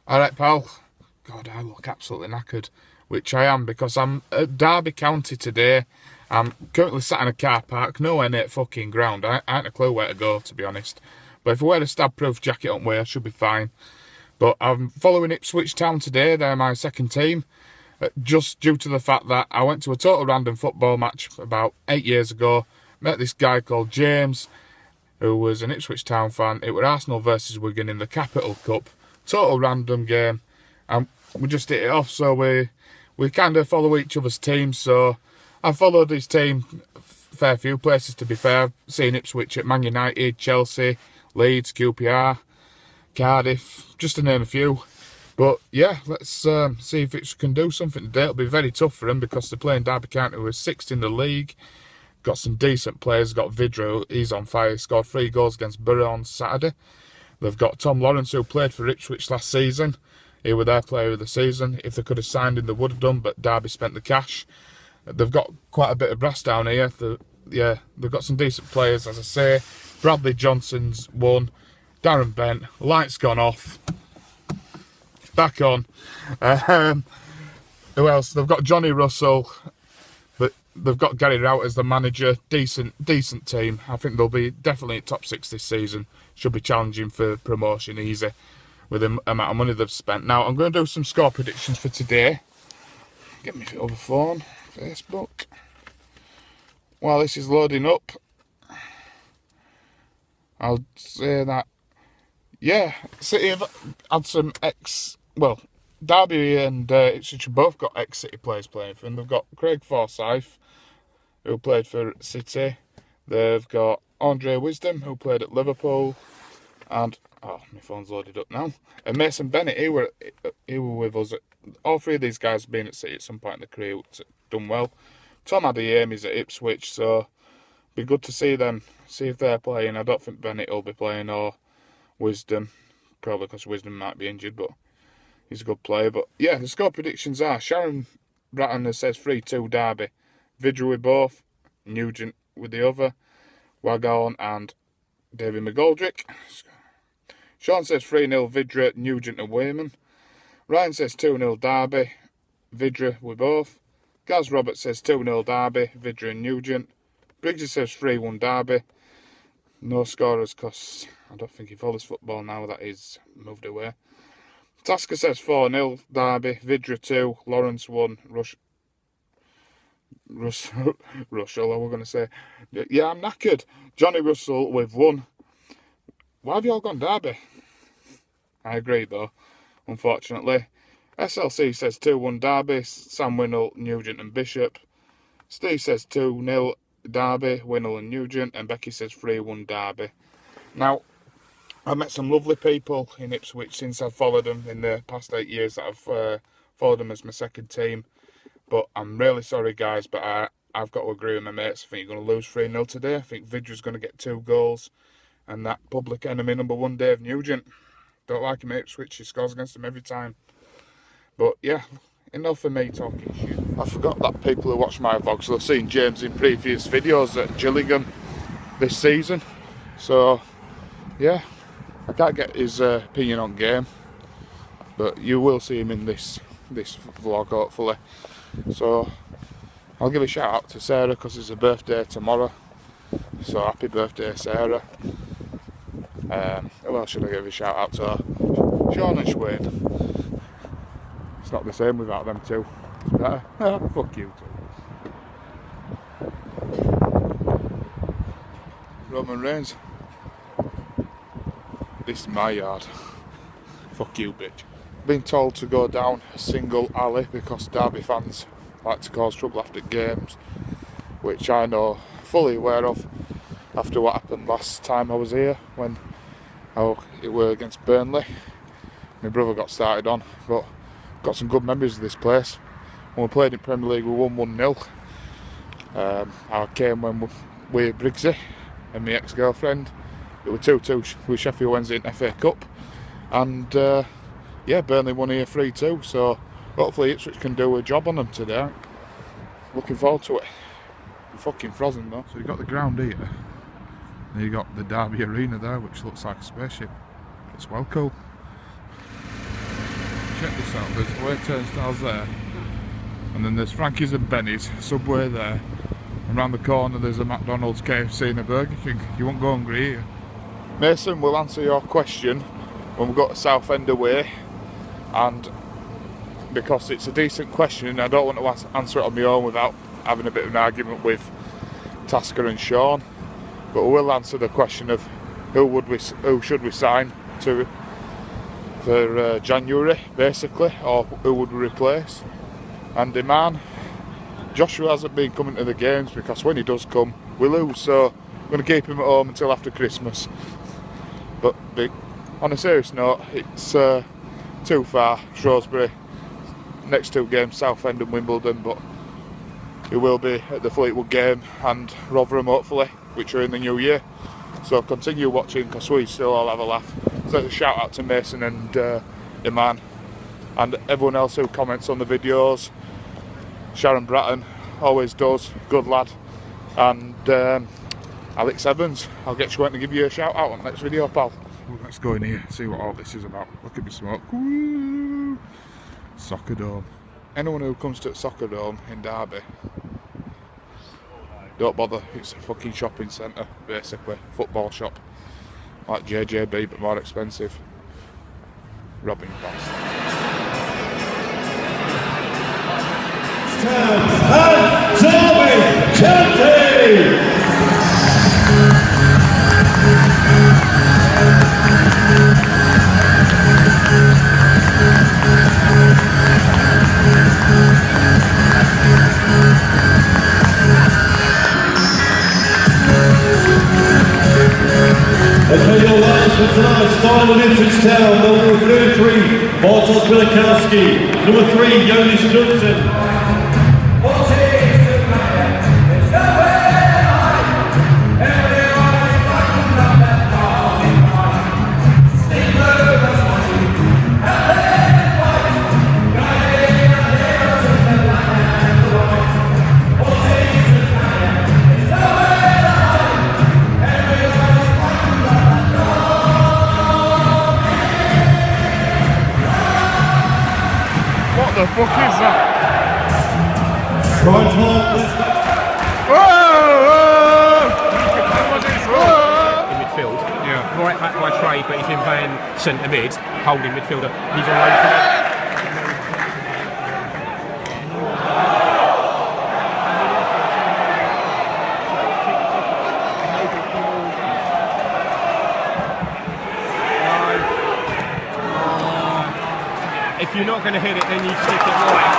Alright, pal. God, I look absolutely knackered. Which I am, because I'm at Derby County today. I'm currently sat in a car park, nowhere near fucking ground. I ain't a clue where to go, to be honest. But if I wear a stab-proof jacket on way, I should be fine. But I'm following Ipswich Town today. They're my second team. Just due to the fact that I went to a total random football match about 8 years ago. Met this guy called James, who was an Ipswich Town fan. It was Arsenal versus Wigan in the Capital Cup. Total random game. And we just hit it off, so we kind of follow each other's teams. So I followed his team a fair few places, to be fair. I've seen Ipswich at Man United, Chelsea, Leeds, QPR, Cardiff, just to name a few. But yeah, let's see if it can do something today. It'll be very tough for them because they're playing Derby County, who are 6th in the league. Got some decent players. Got Vidra, he's on fire. He scored 3 goals against Borough on Saturday. They've got Tom Lawrence, who played for Ipswich last season. He was their player of the season. If they could have signed him, they would have done, but Derby spent the cash. They've got quite a bit of brass down here. They've got some decent players, as I say. Bradley Johnson's won. Darren Bent. Light's gone off. Back on. Who else? They've got Johnny Russell. But they've got Gary Rout as the manager. Decent team. I think they'll be definitely top 6 this season. Should be challenging for promotion easy with the amount of money they've spent. Now, I'm going to do some score predictions for today. Get me other phone, Facebook. While this is loading up, I'll say that, yeah, City have had some Derby and Ipswich both got ex-City players playing for them. They've got Craig Forsyth, who played for City. They've got Andre Wisdom, who played at Liverpool. And, oh, my phone's loaded up now. And Mason Bennett, he were with us. All 3 of these guys have been at City at some point in their career, done well. Tom Adeyemi's at Ipswich, so be good to see them, see if they're playing. I don't think Bennett will be playing, or Wisdom, probably because Wisdom might be injured, but he's a good player. But yeah, the score predictions are Sharon Bratton says 3-2 Derby, Vidra with both, Nugent with the other, Waghorn and David McGoldrick. Shaun says 3-0 Vidra, Nugent and Wayman. Ryan says 2-0 Derby, Vidra with both. Gaz Robert says 2-0 Derby, Vidra and Nugent. Briggsy says 3-1 Derby. No scorers because I don't think he follows football now that he's moved away. Tasker says 4-0 Derby, Vidra 2, Lawrence 1, Russell, I was going to say. Yeah, I'm knackered. Johnny Russell with 1. Why have you all gone Derby? I agree though, unfortunately. SLC says 2-1 Derby, Sam Winnell, Nugent and Bishop. Steve says 2-0 Derby, Winnell and Nugent. And Becki says 3-1 Derby. Now, I've met some lovely people in Ipswich since I've followed them in the past 8 years that I've followed them as my second team. But I'm really sorry, guys, but I've got to agree with my mates. I think you're going to lose 3-0 today. I think Vidra's going to get 2 goals. And that public enemy number 1, Dave Nugent. Don't like him at Ipswich. He scores against him every time. But yeah, enough of me talking shit. I forgot that people who watch my vlogs will have seen James in previous videos at Gillingham this season. So, yeah, I can't get his opinion on game. But you will see him in this vlog, hopefully. So, I'll give a shout out to Sarah because it's her birthday tomorrow. So, happy birthday, Sarah. Who else should I give a shout out to? Shaun and Wade. It's not the same without them two. It's better. Fuck you two. Roman Reigns. This is my yard. Fuck you, bitch. Been told to go down a single alley because Derby fans like to cause trouble after games, which I know fully aware of after what happened last time I was here when it were against Burnley. My brother got started on, but got some good memories of this place. When we played in Premier League, we won 1-0. I came when we Briggsy and my ex-girlfriend. It was 2-2 with Sheffield Wednesday in FA Cup. And yeah, Burnley won here 3-2. So hopefully Ipswich can do a job on them today. Looking forward to it. I'm fucking frozen though. So you've got the ground here. And you've got the Derby Arena there, which looks like a spaceship. It's well cool. check this out, there's away turnstiles there, and then there's Frankie's and Benny's, Subway there, and round the corner there's a McDonald's, KFC and a Burger King. You won't go hungry here. Mason will answer your question when we go to Southend away, and because it's a decent question, I don't want to answer it on my own without having a bit of an argument with Tasker and Shaun, but we will answer the question of who should we sign to for January, basically, or who would we replace. And man, Joshua hasn't been coming to the games because when he does come, we lose, so I'm going to keep him at home until after Christmas. But on a serious note, it's too far. Shrewsbury, next 2 games, Southend and Wimbledon, but he will be at the Fleetwood game and Rotherham hopefully, which are in the new year. So continue watching because we still all have a laugh. So a shout out to Mason and Iman and everyone else who comments on the videos. Sharon Bratton always does, good lad. And Alex Evans, I'll get Shaun to give you a shout out on the next video, pal. Well, let's go in here, see what all this is about. Look at me smoke. Woo! Soccer Dome. Anyone who comes to Soccer Dome in Derby, don't bother, it's a fucking shopping centre, basically. Football shop. Like JJB, but more expensive. Robbing bastard. And Derby County! Okay, your lines for tonight, starting with Ipswich Town, number 33, Bartosz Bielakowski, number 3, Jonas Knudsen. What the fuck is that? Right half. In midfield. Yeah. Right back by trade, but he's been playing centre mid, holding midfielder. He's on loan for If you're not going to hit it, then you stick it right.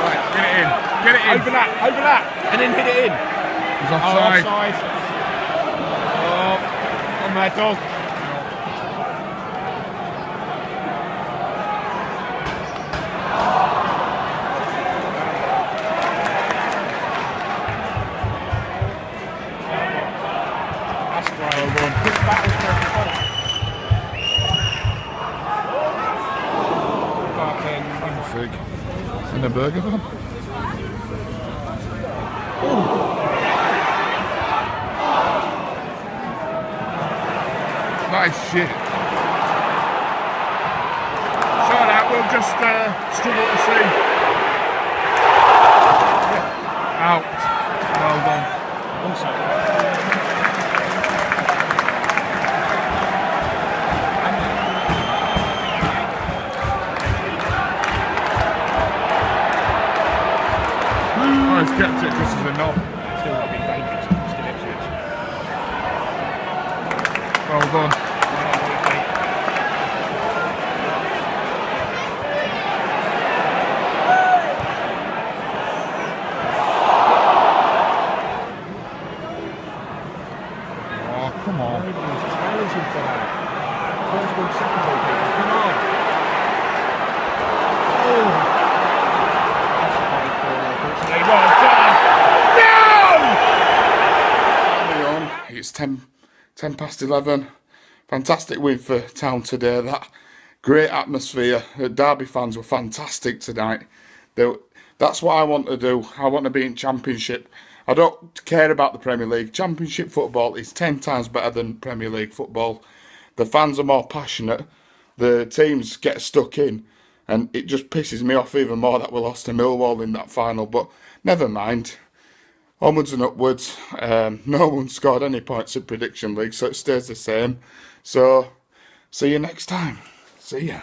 Right, get it in. Get it in. Overlap, and then hit it in. He's offside. Offside. Oh, on that dog. That's right. Well done. Quick battle for every In a burger van. Nice shit. So that we'll just struggle to see. Out. Well done. Also. He's kept it just as a knob. Still got to be dangerous. Still Ipswich. Well done. Oh, come on. Nobody's challenging for that. First ball, second ball, people. Come on. Oh. It's 10 past 11. Fantastic win for Town today. That great atmosphere. The Derby fans were fantastic tonight. That's what I want to do. I want to be in Championship. I don't care about the Premier League. Championship football is 10 times better than Premier League football. The fans are more passionate. the teams get stuck in, and it just pisses me off even more that we lost to Millwall in that final. But never mind. Onwards and upwards. No one scored any points in Prediction League, so it stays the same. So, see you next time. See ya.